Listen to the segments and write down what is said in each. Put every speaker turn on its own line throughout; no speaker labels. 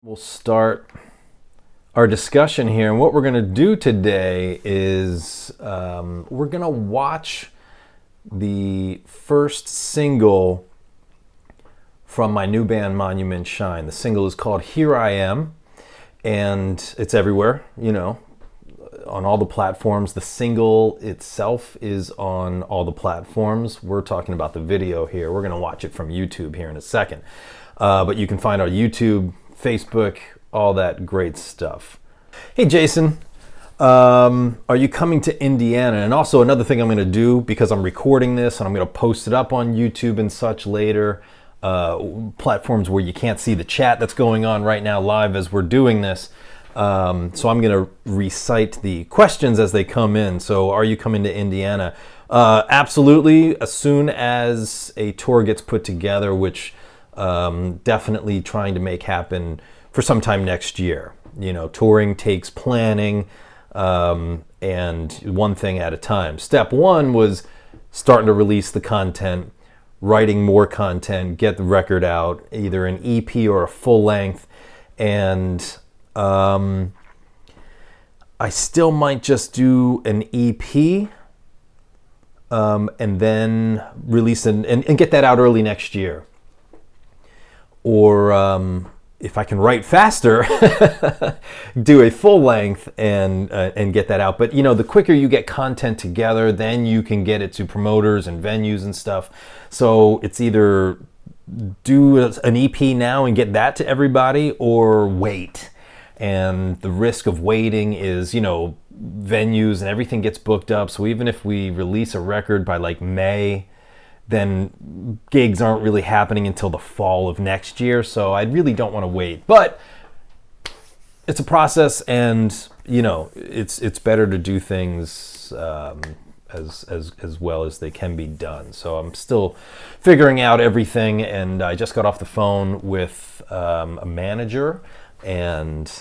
We'll start our discussion here, and what we're going to do today is we're going to watch the first single from my new band Monument Shine. The single is called Here I Am, and it's everywhere, on all the platforms. The single itself is on all the platforms. We're talking about the video here. We're going to watch it from YouTube here in a second. But you can find our YouTube, Facebook, all that great stuff. Hey Jason, are you coming to Indiana? And also another thing I'm going to do, because I'm recording this and I'm going to post it up on YouTube and such later, platforms where you can't see the chat that's going on right now live as we're doing this. So I'm going to recite the questions as they come in. So are you coming to Indiana? Absolutely, as soon as a tour gets put together, which definitely trying to make happen for some time next year. Touring takes planning, and one thing at a time. Step one was starting to release the content, writing more content, get the record out, either an EP or a full length. And I still might just do an EP, and then release and get that out early next year. Or if I can write faster, do a full length and get that out. But the quicker you get content together, then you can get it to promoters and venues and stuff. So it's either do an EP now and get that to everybody, or wait. And the risk of waiting is, venues and everything gets booked up. So even if we release a record by like May, then gigs aren't really happening until the fall of next year. So I really don't want to wait. But it's a process, and it's better to do things as well as they can be done. So I'm still figuring out everything, and I just got off the phone with a manager and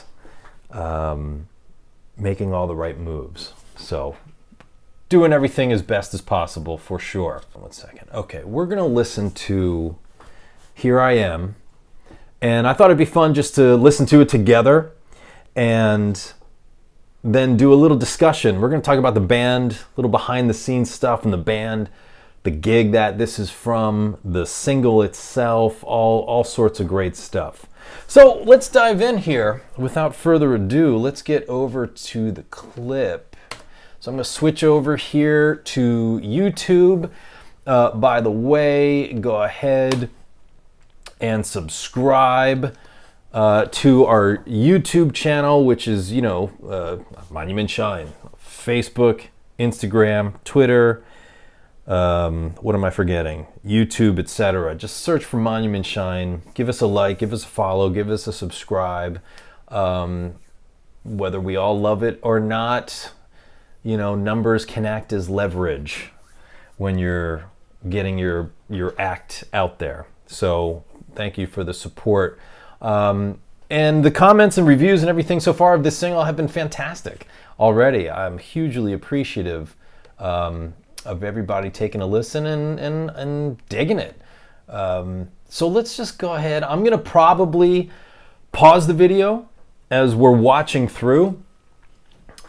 making all the right moves. So doing everything as best as possible for sure. 1 second. Okay, we're gonna listen to Here I Am, and I thought it'd be fun just to listen to it together and then do a little discussion. We're gonna talk about the band, a little behind the scenes stuff in the band, the gig that this is from, the single itself, all sorts of great stuff. So let's dive in here. Without further ado, let's get over to the clip. So I'm going to switch over here to YouTube. By the way, go ahead and subscribe to our YouTube channel, which is, Monument Shine. Facebook, Instagram, Twitter, what am I forgetting? YouTube, etc. Just search for Monument Shine. Give us a like, give us a follow, give us a subscribe. Whether we all love it or not, numbers can act as leverage when you're getting your act out there. So thank you for the support. And the comments and reviews and everything so far of this single have been fantastic already. I'm hugely appreciative of everybody taking a listen and digging it. So let's just go ahead. I'm going to probably pause the video as we're watching through.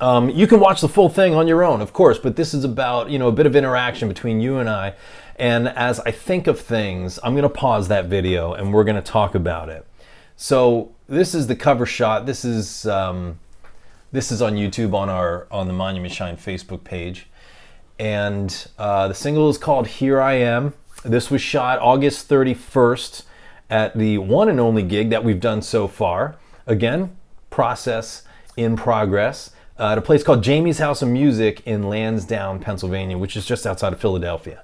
You can watch the full thing on your own, of course, but this is about, a bit of interaction between you and I. And as I think of things, I'm going to pause that video and we're going to talk about it. So this is the cover shot. This is on YouTube on the Monument Shine Facebook page. And the single is called Here I Am. This was shot August 31st at the one and only gig that we've done so far. Again, process in progress. At a place called Jamie's House of Music in Lansdowne, Pennsylvania, which is just outside of Philadelphia.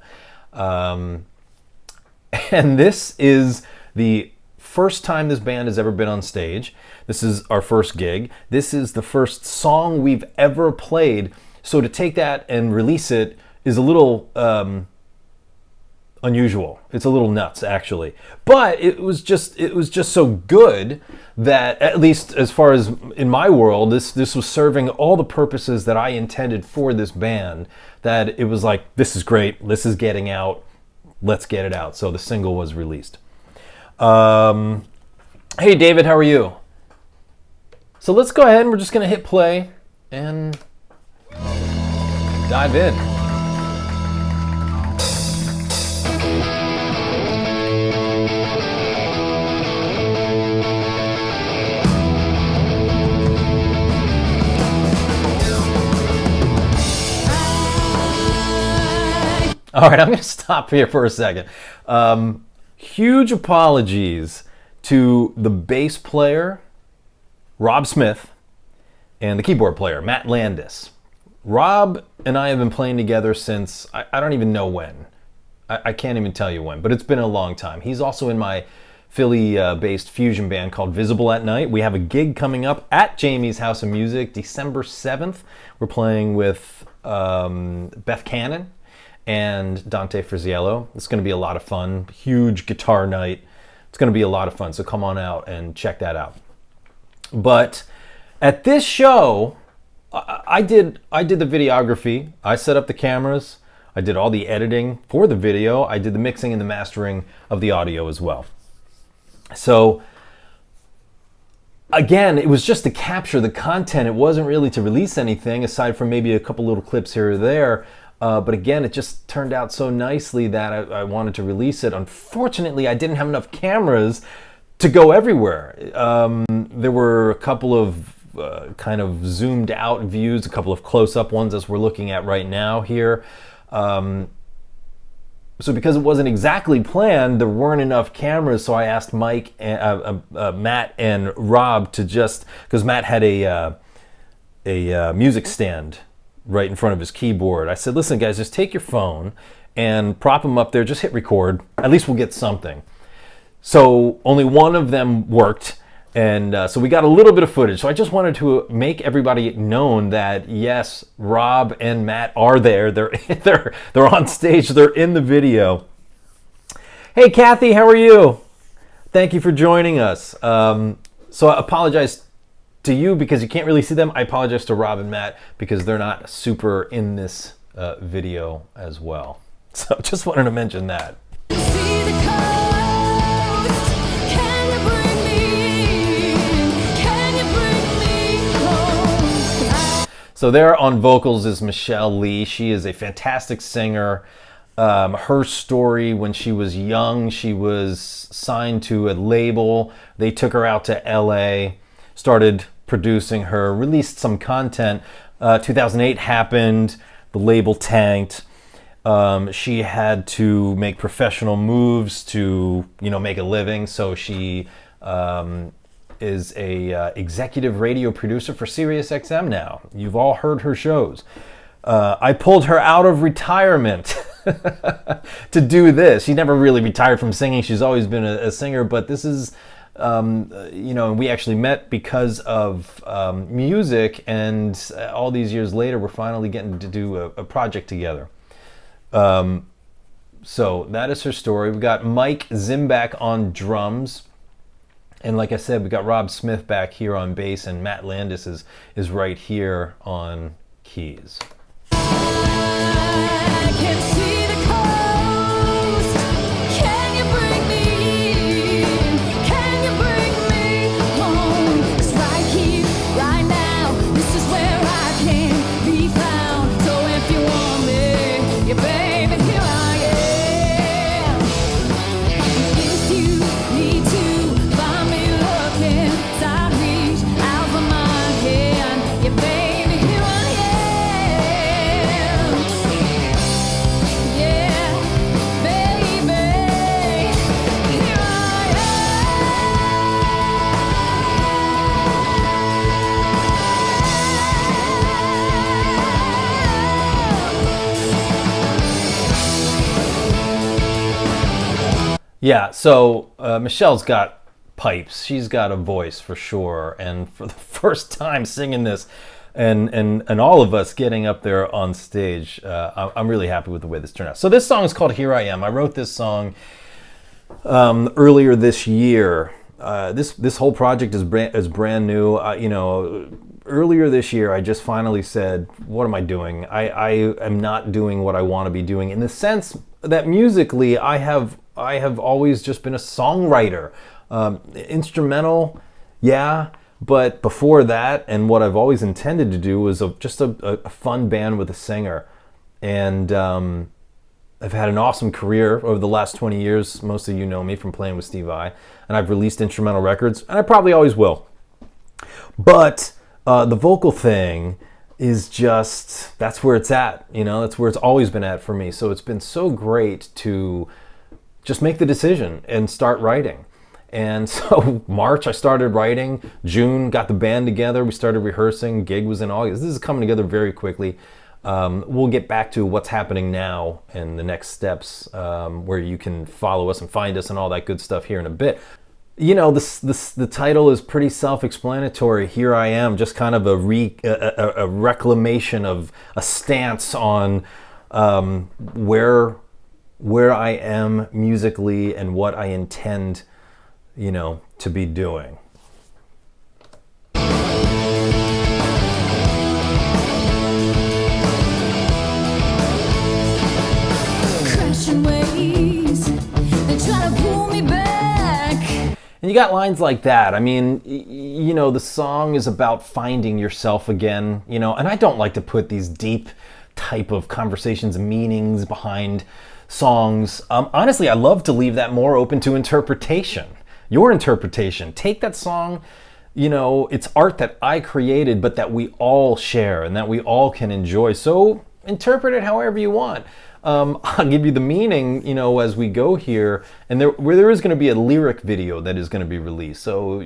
And this is the first time this band has ever been on stage. This is our first gig. This is the first song we've ever played. So to take that and release it is a little unusual. It's a little nuts, actually. But it was just so good that, at least as far as in my world, this was serving all the purposes that I intended for this band, that it was like, this is great, this is getting out, let's get it out. So the single was released. Hey David, how are you? So let's go ahead and we're just going to hit play and dive in. All right, I'm going to stop here for a second. Huge apologies to the bass player, Rob Smith, and the keyboard player, Matt Landis. Rob and I have been playing together since, I don't even know when. I can't even tell you when, but it's been a long time. He's also in my Philly-based fusion band called Visible at Night. We have a gig coming up at Jamie's House of Music, December 7th. We're playing with Beth Cannon and Dante Friziello. It's going to be a lot of fun. Huge guitar night. It's going to be a lot of fun, so come on out and check that out. But at this show, I did the videography. I set up the cameras. I did all the editing for the video. I did the mixing and the mastering of the audio as well. So again, it was just to capture the content. It wasn't really to release anything aside from maybe a couple little clips here or there. But again, it just turned out so nicely that I wanted to release it. Unfortunately, I didn't have enough cameras to go everywhere. There were a couple of kind of zoomed out views, a couple of close-up ones as we're looking at right now here. So because it wasn't exactly planned, there weren't enough cameras, so I asked Mike, and, Matt and Rob to just, because Matt had a music stand right in front of his keyboard. I said, listen guys, just take your phone and prop them up there, just hit record, at least we'll get something. So only one of them worked, and so we got a little bit of footage. So I just wanted to make everybody known that yes, Rob and Matt are there. They're on stage. They're in the video. Hey, Kathy, how are you? Thank you for joining us. So I apologize to you because you can't really see them. I apologize to Rob and Matt because they're not super in this video as well. So just wanted to mention that. So there on vocals is Michelle Lee. She is a fantastic singer. Her story, when she was young, she was signed to a label. They took her out to LA, started producing her, released some content. 2008 happened, the label tanked. She had to make professional moves to, make a living. So she is a executive radio producer for SiriusXM now. You've all heard her shows. I pulled her out of retirement to do this. She never really retired from singing. She's always been a singer, but this is, we actually met because of music, and all these years later, we're finally getting to do a project together. So that is her story. We got Mike Zimbak on drums. And like I said, we got Rob Smith back here on bass, and Matt Landis is right here on keys. I can see the coast. Can you bring me? Can you bring me home? 'Cause right here, right now, this is where I can be found. So if you want me, yeah, baby, here I am. If you need to find me looking, I reach out for my hand, yeah, baby, here I am. Yeah, baby, here I am. Yeah, so Michelle's got pipes. She's got a voice for sure. And for the first time singing this, and all of us getting up there on stage, I'm really happy with the way this turned out. So this song is called Here I Am. I wrote this song earlier this year. This whole project is brand new. Earlier this year, I just finally said, what am I doing? I am not doing what I want to be doing, in the sense that musically, I have always just been a songwriter. Instrumental, yeah, But before that, and what I've always intended to do was just a fun band with a singer. And I've had an awesome career over the last 20 years. Most of you know me from playing with Steve Vai. And I've released instrumental records, and I probably always will. But the vocal thing is just, that's where it's at. That's where it's always been at for me. So it's been so great to just make the decision and start writing. And so March, I started writing. June, got the band together. We started rehearsing. Gig was in August. This is coming together very quickly. We'll get back to what's happening now and the next steps, where you can follow us and find us and all that good stuff here in a bit. The title is pretty self-explanatory. Here I am, just kind of a reclamation of a stance on where I am musically and what I intend to be doing.
Crashing waves, they try to pull me back.
And you got lines like that. I mean, the song is about finding yourself again, and I don't like to put these deep type of conversations and meanings behind songs. Honestly, I love to leave that more open to interpretation. Your interpretation. Take that song, it's art that I created, but that we all share and that we all can enjoy. So interpret it however you want. I'll give you the meaning, as we go here. And there is going to be a lyric video that is going to be released. So,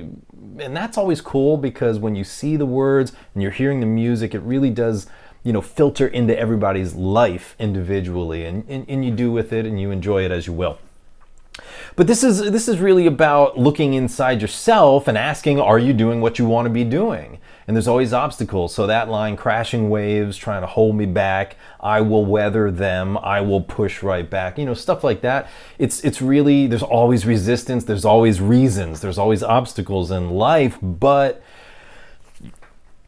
and that's always cool because when you see the words and you're hearing the music, it really does, filter into everybody's life individually, and you do with it and you enjoy it as you will. But this is really about looking inside yourself and asking, are you doing what you want to be doing? And there's always obstacles. So that line, crashing waves, trying to hold me back, I will weather them, I will push right back, stuff like that. It's really, there's always resistance, there's always reasons, there's always obstacles in life, but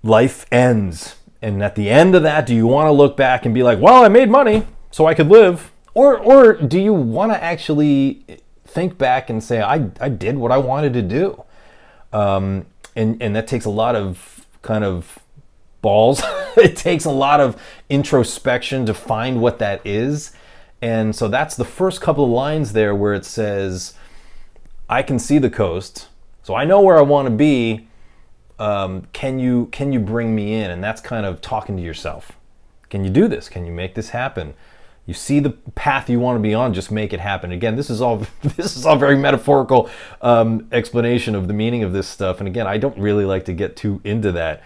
life ends. And at the end of that, do you want to look back and be like, well, I made money, so I could live? Or do you want to actually think back and say, I did what I wanted to do? And that takes a lot of kind of balls. It takes a lot of introspection to find what that is. And so that's the first couple of lines there where it says, I can see the coast, so I know where I want to be. Can you bring me in? And that's kind of talking to yourself. Can you do this? Can you make this happen? You see the path you want to be on, just make it happen. Again, this is all very metaphorical explanation of the meaning of this stuff. And again, I don't really like to get too into that.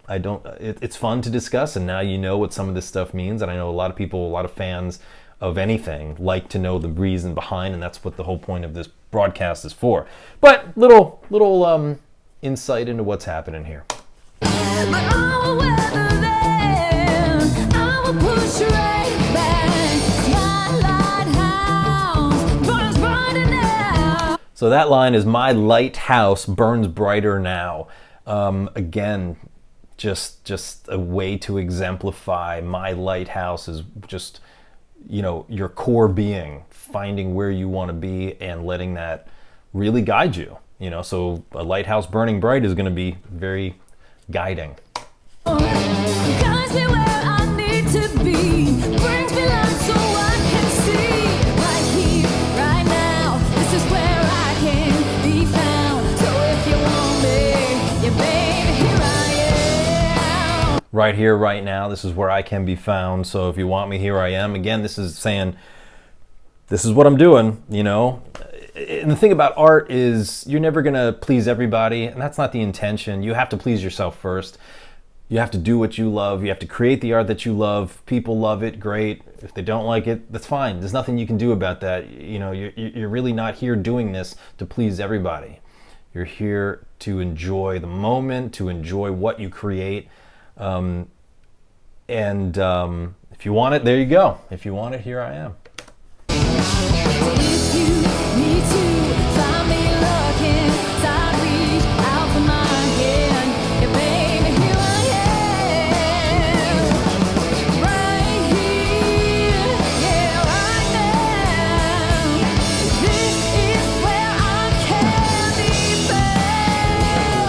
It's fun to discuss, and now you know what some of this stuff means. And I know a lot of people, a lot of fans of anything like to know the reason behind, and that's what the whole point of this broadcast is for. But little insight into what's happening here.
But I will weather them. I will push you right back. My lighthouse burns brighter now.
So that line is, my lighthouse burns brighter now. Again, just a way to exemplify my lighthouse is just, your core being, finding where you want to be and letting that really guide you. So a lighthouse burning bright is going to be very guiding.
Guides me where I need to be. Brings me light so I can see. Right here, right now. This is where I can be found. So if you want me, yeah, baby, here I am.
Right here, right now. This is where I can be found. So if you want me, here I am. Again, this is saying, this is what I'm doing, And the thing about art is you're never going to please everybody, and that's not the intention. You have to please yourself first. You have to do what you love. You have to create the art that you love. People love it, great. If they don't like it, that's fine. There's nothing you can do about that. You're really not here doing this to please everybody. You're here to enjoy the moment, to enjoy what you create. If you want it, there you go. If you want it, here I am.
If you need to find me looking, I reach out for my hand. Yeah, baby, here I am. Right here, yeah, right now. This is where I can be found.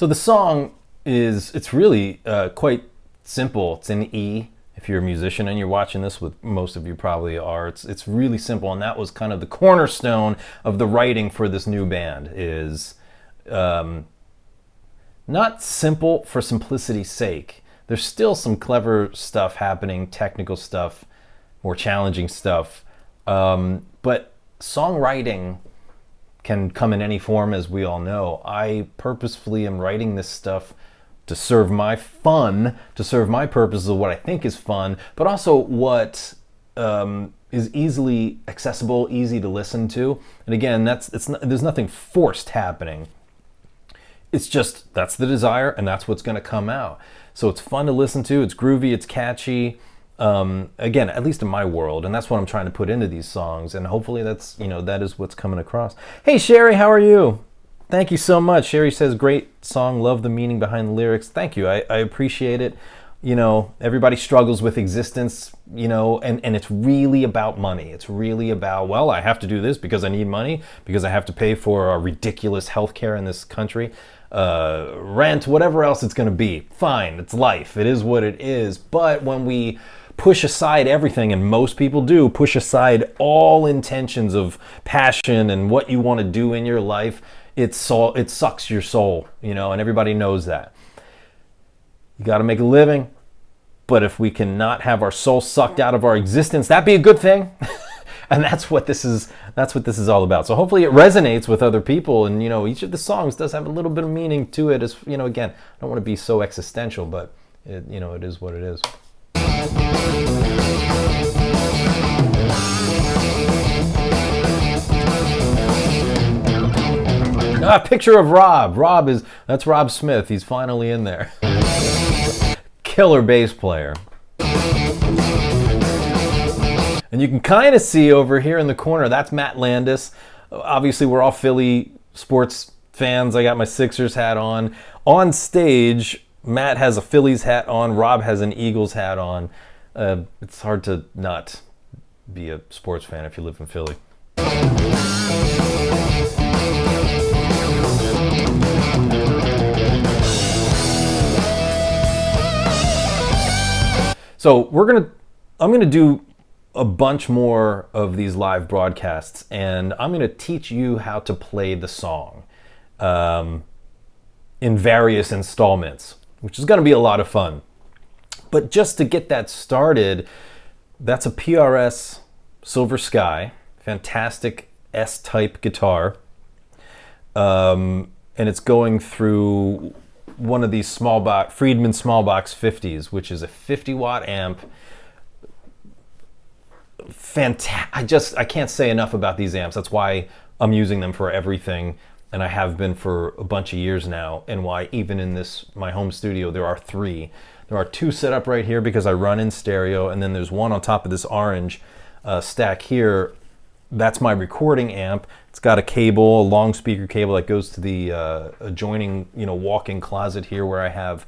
So the song it's really quite simple. It's in E. If you're a musician and you're watching this, with most of you probably are, it's really simple, and that was kind of the cornerstone of the writing for this new band. Is not simple for simplicity's sake. There's still some clever stuff happening, technical stuff, more challenging stuff, but songwriting can come in any form, as we all know. I purposefully am writing this stuff to serve my fun, to serve my purposes of what I think is fun, but also what is easily accessible, easy to listen to. And again, there's nothing forced happening. It's just, that's the desire, and that's what's going to come out. So it's fun to listen to, it's groovy, it's catchy. Again, at least in my world, and that's what I'm trying to put into these songs, and hopefully that is what's coming across. Hey Sherry, how are you? Thank you so much. Sherry says, great song, love the meaning behind the lyrics. Thank you, I appreciate it. Everybody struggles with existence, and it's really about money. It's really about, well, I have to do this because I need money, because I have to pay for ridiculous healthcare in this country, rent, whatever else it's going to be. Fine, it's life. It is what it is. But when we push aside everything, and most people do, push aside all intentions of passion and what you want to do in your life, it sucks your soul, and everybody knows that. You got to make a living, but if we cannot have our soul sucked out of our existence, that'd be a good thing. And that's what this is all about. So hopefully it resonates with other people, and each of the songs does have a little bit of meaning to it. As again, I don't want to be so existential, but it is what it is. Picture of Rob. That's Rob Smith. He's finally in there. Killer bass player. And you can kind of see over here in the corner, that's Matt Landis. Obviously, we're all Philly sports fans. I got my Sixers hat on. On stage, Matt has a Phillies hat on. Rob has an Eagles hat on. It's hard to not be a sports fan if you live in Philly. So I'm gonna do a bunch more of these live broadcasts, and I'm gonna teach you how to play the song in various installments, which is gonna be a lot of fun. But just to get that started, that's a PRS Silver Sky, fantastic S-type guitar, and it's going through one of these Friedman Smallbox 50s, which is a 50-watt amp. I can't say enough about these amps. That's why I'm using them for everything, and I have been for a bunch of years now, and why even in my home studio there are 3. There are 2 set up right here because I run in stereo, and then there's one on top of this orange stack here. That's my recording amp. It's got a long speaker cable that goes to the adjoining, walk-in closet here, where I have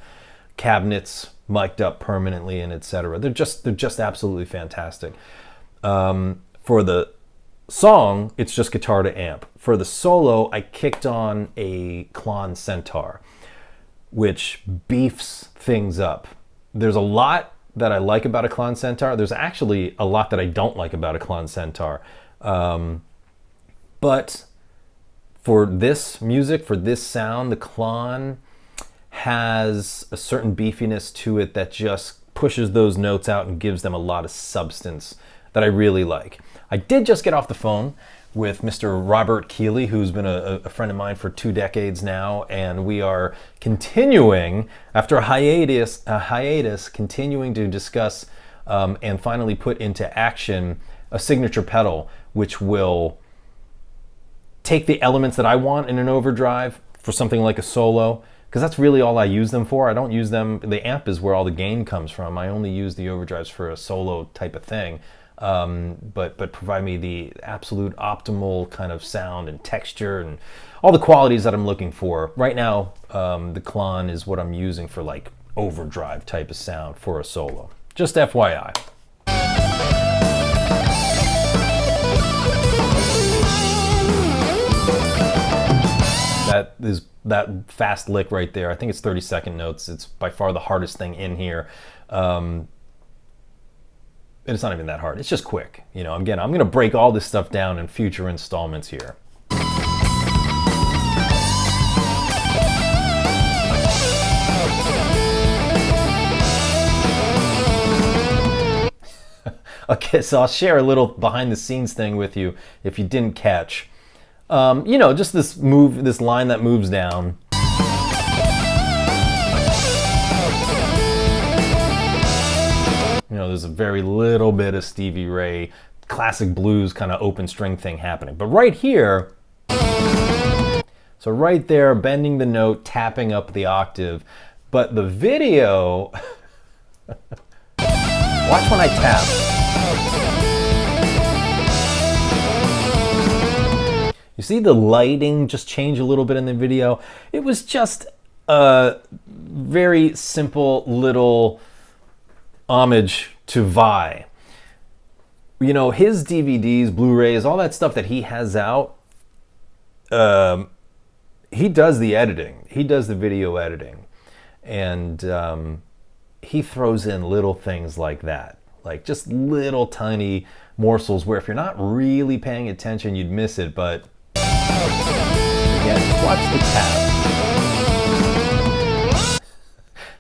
cabinets mic'd up permanently and etc. They're just absolutely fantastic. For the song, it's just guitar to amp. For the solo, I kicked on a Klon Centaur, which beefs things up. There's a lot that I like about a Klon Centaur. There's actually a lot that I don't like about a Klon Centaur. But for this music, for this sound, the Klon has a certain beefiness to it that just pushes those notes out and gives them a lot of substance that I really like. I did just get off the phone with Mr. Robert Keeley, who's been a friend of mine for 2 decades now, and we are continuing, after a hiatus, continuing to discuss and finally put into action a signature pedal, which will take the elements that I want in an overdrive for something like a solo, because that's really all I use them for. I don't use them, the amp is where all the gain comes from. I only use the overdrives for a solo type of thing, but provide me the absolute optimal kind of sound and texture and all the qualities that I'm looking for. Right now, the Klon is what I'm using for like overdrive type of sound for a solo. Just FYI. That fast lick right there. I think it's 30-second notes. It's by far the hardest thing in here. And it's not even that hard. It's just quick. You know, again, I'm going to break all this stuff down in future installments here. Okay, so I'll share a little behind the scenes thing with you if you didn't catch. You know, just this line that moves down. You know, there's a very little bit of Stevie Ray, classic blues kind of open string thing happening. But right here, so right there, bending the note, tapping up the octave. But the video, watch when I tap. You see the lighting just change a little bit in the video? It was just a very simple little homage to Vai. You know, his DVDs, Blu-rays, all that stuff that he has out, he does the editing. He does the video editing. And he throws in little things like that. Like just little tiny morsels where if you're not really paying attention, you'd miss it. But yeah, just watch the tab.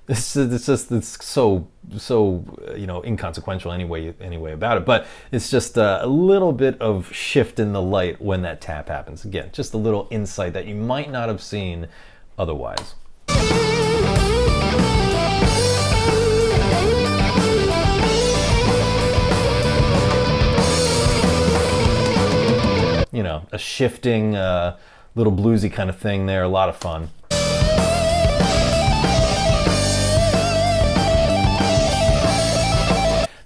It's so you know, inconsequential anyway about it. But it's just a little bit of shift in the light when that tap happens. Again, just a little insight that you might not have seen otherwise. You know, a shifting, little bluesy kind of thing there. A lot of fun.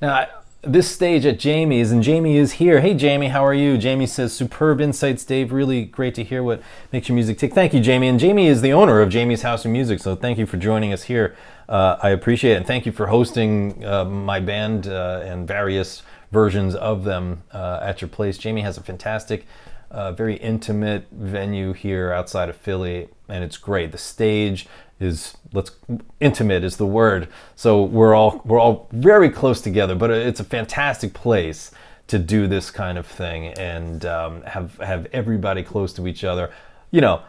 Now, this stage at Jamie's, and Jamie is here. Hey, Jamie, how are you? Jamie says, superb insights, Dave. Really great to hear what makes your music tick. Thank you, Jamie. And Jamie is the owner of Jamie's House of Music, so thank you for joining us here. I appreciate it, and thank you for hosting my band and various versions of them at your place. Jamie has a fantastic, very intimate venue here outside of Philly, and it's great. The stage is intimate is the word. So we're all very close together, but it's a fantastic place to do this kind of thing and have everybody close to each other. You know,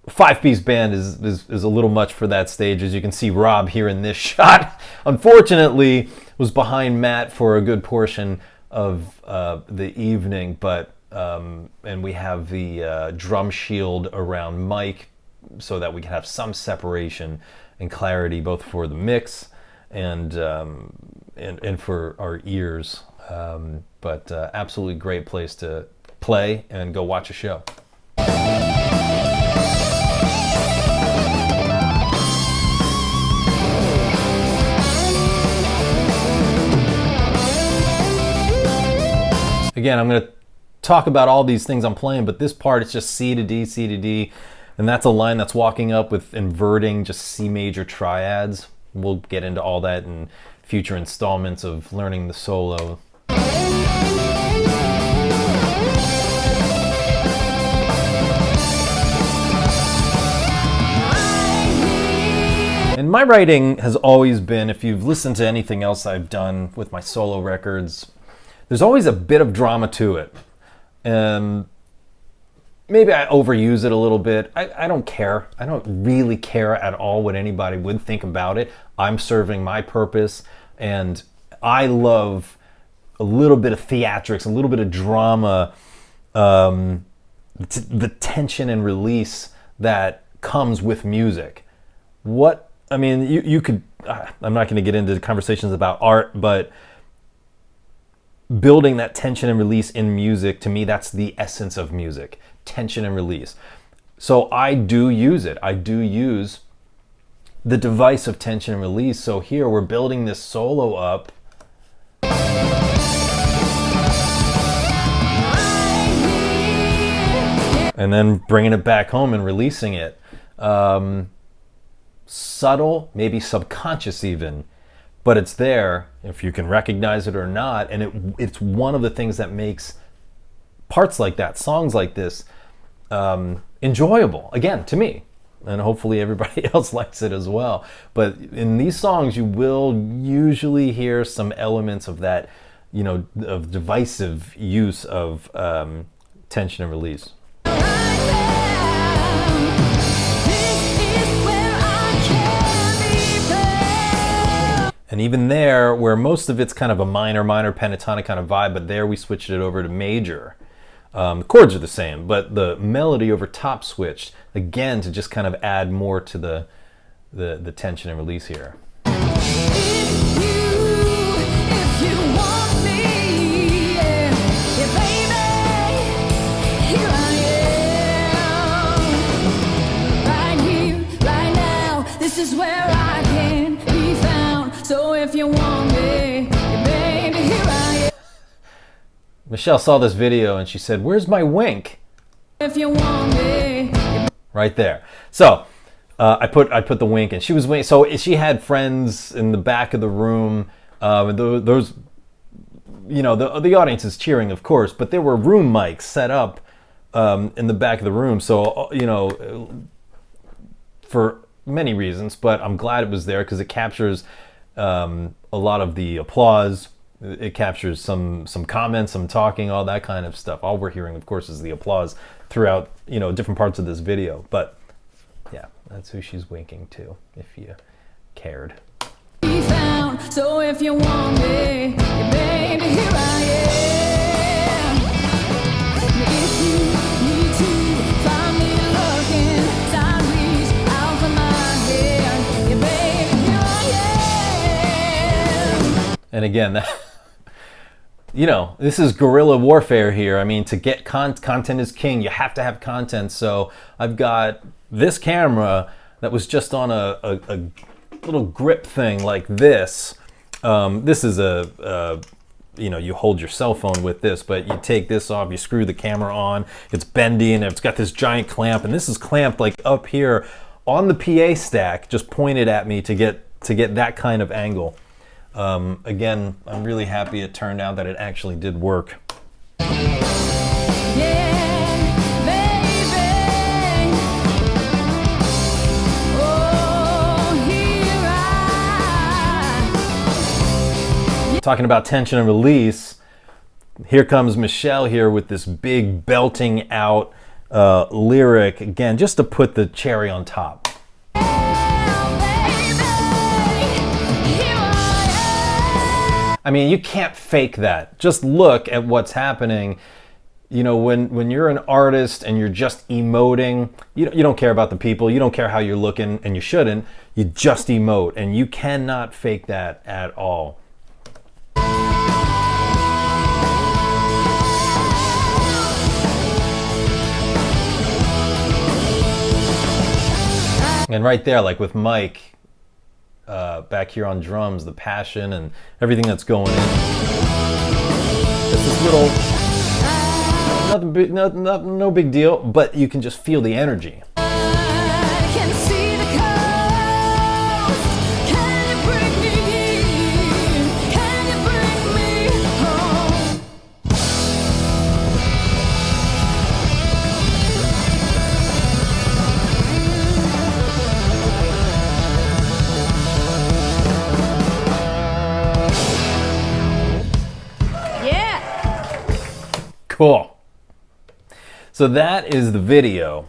5-piece band is a little much for that stage. As you can see, Rob here in this shot, unfortunately, was behind Matt for a good portion of the evening, but and we have the drum shield around Mike so that we can have some separation and clarity both for the mix and for our ears. But absolutely great place to play and go watch a show. Again, I'm going to talk about all these things I'm playing, but this part it's just C to D, C to D, and that's a line that's walking up with inverting just C major triads. We'll get into all that in future installments of learning the solo. And my writing has always been, if you've listened to anything else I've done with my solo records, there's always a bit of drama to it. Maybe I overuse it a little bit. I don't care. I don't really care at all what anybody would think about it. I'm serving my purpose, and I love a little bit of theatrics, a little bit of drama, the tension and release that comes with music. You could, I'm not going to get into conversations about art, but building that tension and release in music, to me, that's the essence of music, tension and release. So I do use it. I do use the device of tension and release. So here we're building this solo up. And then bringing it back home and releasing it. Subtle, maybe subconscious even, but it's there if you can recognize it or not. And it's one of the things that makes parts like that, songs like this, enjoyable, again, to me. And hopefully everybody else likes it as well. But in these songs, you will usually hear some elements of that, you know, of divisive use of tension and release. And even there, where most of it's kind of a minor pentatonic kind of vibe, but there we switched it over to major. The chords are the same, but the melody over top switched, again, to just kind of add more to the tension and release here.
This is where I can be found. So if you want me, baby, here I am.
Michelle saw this video and she said, "Where's my wink?"
If you want me.
Right there. So I put the wink, and she was winking. So she had friends in the back of the room. Those, you know, the audience is cheering, of course, but there were room mics set up in the back of the room. So, you know, for many reasons, but I'm glad it was there because it captures a lot of the applause. It captures some comments, some talking, all that kind of stuff. All we're hearing, of course, is the applause throughout, you know, different parts of this video. But yeah, that's who she's winking to, if you cared.
Be found. So if you want me, baby, here I am. If you need to find me looking, I reach out for my hand, baby, here I am.
And again, that, you know, this is guerrilla warfare here. I mean, to get content is king. You have to have content. So I've got this camera that was just on a little grip thing like this. This is you know, you hold your cell phone with this, but you take this off, you screw the camera on, it's bendy, and it's got this giant clamp, and this is clamped like up here on the PA stack, just pointed at me to get that kind of angle. Again, I'm really happy it turned out that it actually did work. Talking about tension and release, here comes Michelle here with this big belting out lyric, again, just to put the cherry on top. I mean, you can't fake that. Just look at what's happening. You know, when you're an artist and you're just emoting, you don't care about the people, you don't care how you're looking, and you shouldn't. You just emote, and you cannot fake that at all. And right there, like with Mike, back here on drums, the passion and everything that's going in. It's this little, nothing big, no big deal, but you can just feel the energy. Cool. So that is the video,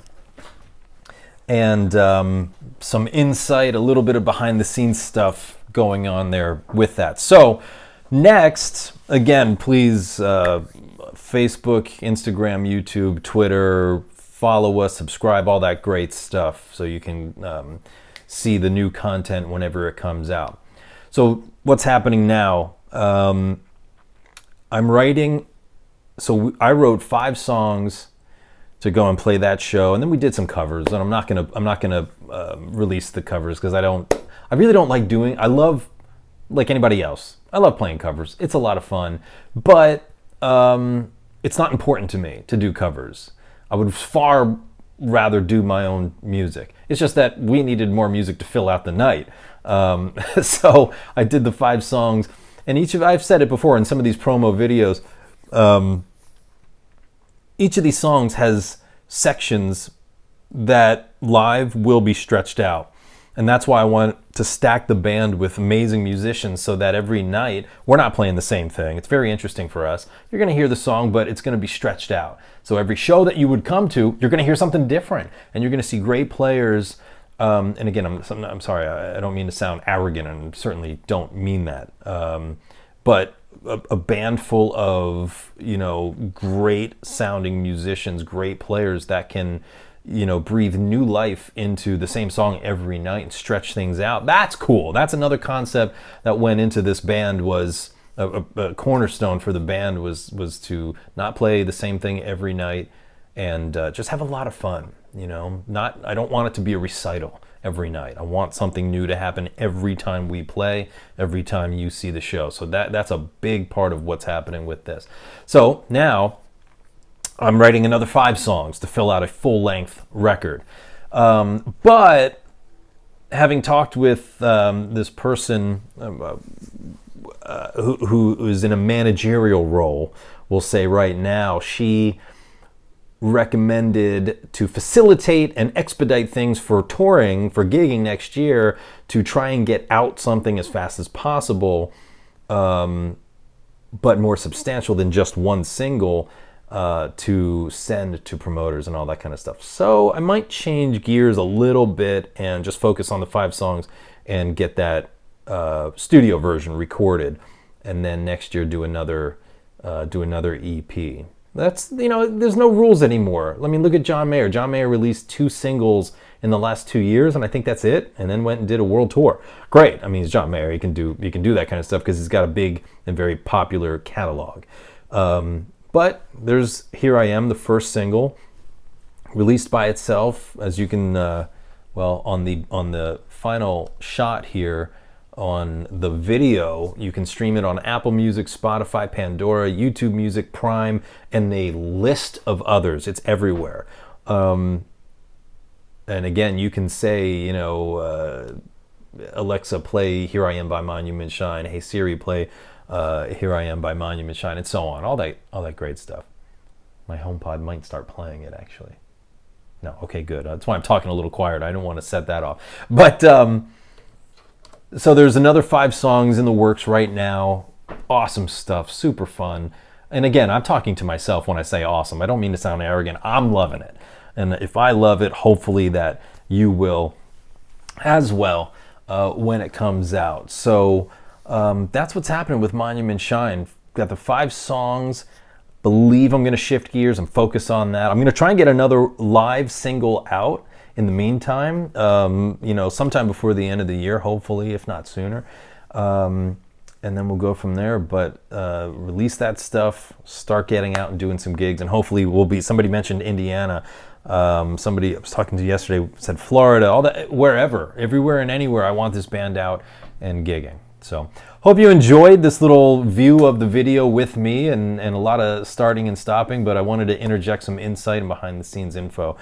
and some insight, a little bit of behind the scenes stuff going on there with that. So next, again, please, Facebook, Instagram, YouTube, Twitter, follow us, subscribe, all that great stuff, so you can see the new content whenever it comes out. So what's happening now? I'm writing. So I wrote 5 songs to go and play that show, and then we did some covers. And I'm not gonna release the covers because I really don't like doing. I love, like anybody else, I love playing covers. It's a lot of fun, but it's not important to me to do covers. I would far rather do my own music. It's just that we needed more music to fill out the night, so I did the 5 songs, and I've said it before in some of these promo videos. Each of these songs has sections that live will be stretched out. And that's why I want to stack the band with amazing musicians so that every night we're not playing the same thing. It's very interesting for us. You're going to hear the song, but it's going to be stretched out. So every show that you would come to, you're going to hear something different. And you're going to see great players. And again, I'm sorry, I don't mean to sound arrogant, and certainly don't mean that. But a band full of, great sounding musicians, great players that can, breathe new life into the same song every night and stretch things out. That's cool. That's another concept that went into this band. Was a cornerstone for the band was to not play the same thing every night and just have a lot of fun. I don't want it to be a recital every night. I want something new to happen every time we play, every time you see the show. So that's a big part of what's happening with this. So now I'm writing another 5 songs to fill out a full-length record. But having talked with this person who is in a managerial role, we'll say right now, she recommended to facilitate and expedite things for touring, for gigging next year, to try and get out something as fast as possible, but more substantial than just one single, to send to promoters and all that kind of stuff. So I might change gears a little bit and just focus on the 5 songs and get that studio version recorded, and then next year do another EP. That's, there's no rules anymore. I mean, look at John Mayer. John Mayer released 2 singles in the last 2 years, and I think that's it, and then went and did a world tour. Great. I mean, he's John Mayer. He can do that kind of stuff because he's got a big and very popular catalog. But there's Here I Am, the first single, released by itself, as you can, on the final shot here, on the video, you can stream it on Apple Music, Spotify, Pandora, YouTube Music, Prime, and a list of others. It's everywhere. And again, you can say, Alexa, play Here I Am by Monument Shine. Hey Siri, play Here I Am by Monument Shine, and so on. All that great stuff. My HomePod might start playing it, actually. No, okay, good. That's why I'm talking a little quieter. I don't want to set that off. But so there's another 5 songs in the works right now. Awesome stuff, super fun. And again, I'm talking to myself when I say awesome. I don't mean to sound arrogant. I'm loving it. And if I love it, hopefully that you will as well when it comes out. So that's what's happening with Monument Shine. Got the 5 songs. Believe I'm going to shift gears and focus on that. I'm going to try and get another live single out in the meantime, sometime before the end of the year, hopefully, if not sooner. And then we'll go from there. But release that stuff, start getting out and doing some gigs, and hopefully somebody mentioned Indiana. Somebody I was talking to yesterday said Florida, all that, wherever, everywhere and anywhere. I want this band out and gigging. So hope you enjoyed this little view of the video with me, and a lot of starting and stopping, but I wanted to interject some insight and behind the scenes info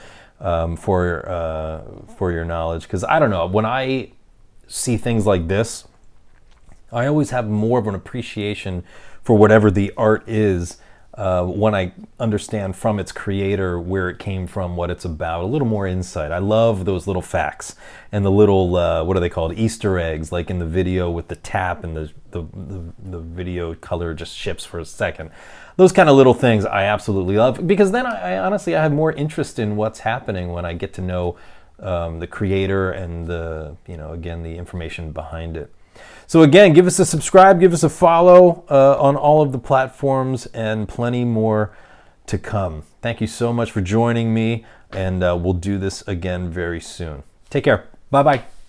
for your knowledge, because I don't know, when I see things like this, I always have more of an appreciation for whatever the art is when I understand from its creator where it came from, what it's about, a little more insight. I love those little facts and the little what are they called, Easter eggs, like in the video with the tap and the video color just shifts for a second. Those kind of little things I absolutely love, because then I honestly have more interest in what's happening when I get to know the creator and the information behind it. So again, give us a subscribe, give us a follow on all of the platforms, and plenty more to come. Thank you so much for joining me, and we'll do this again very soon. Take care. Bye-bye.